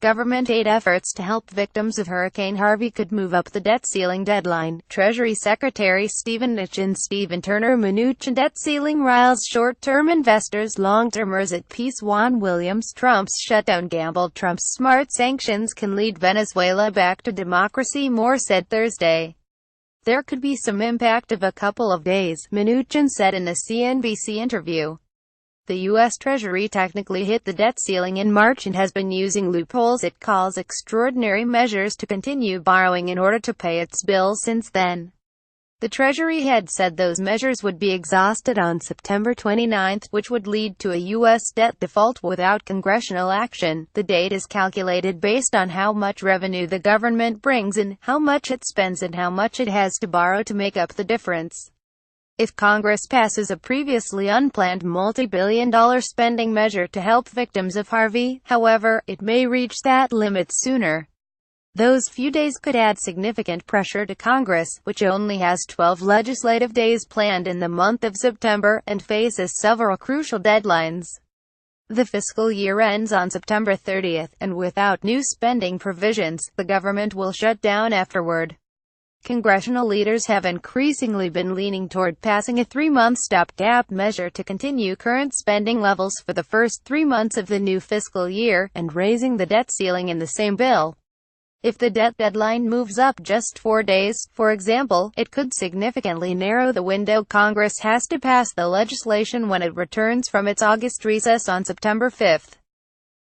Government aid efforts to help victims of Hurricane Harvey could move up the debt ceiling deadline. Treasury Secretary Stephen Turner Mnuchin debt ceiling riles short-term investors, long-termers at peace. Juan Williams, Trump's shutdown gamble. Trump's smart sanctions can lead Venezuela back to democracy, Moore said Thursday. There could be some impact of a couple of days, Mnuchin said in a CNBC interview. The U.S. Treasury technically hit the debt ceiling in March and has been using loopholes it calls extraordinary measures to continue borrowing in order to pay its bills since then. The Treasury had said those measures would be exhausted on September 29, which would lead to a U.S. debt default without congressional action. The date is calculated based on how much revenue the government brings in, how much it spends and how much it has to borrow to make up the difference. If Congress passes a previously unplanned multi-billion-dollar spending measure to help victims of Harvey, however, it may reach that limit sooner. Those few days could add significant pressure to Congress, which only has 12 legislative days planned in the month of September, and faces several crucial deadlines. The fiscal year ends on September 30, and without new spending provisions, the government will shut down afterward. Congressional leaders have increasingly been leaning toward passing a 3-month stopgap measure to continue current spending levels for the first 3 months of the new fiscal year, and raising the debt ceiling in the same bill. If the debt deadline moves up just 4 days, for example, it could significantly narrow the window Congress has to pass the legislation when it returns from its August recess on September 5.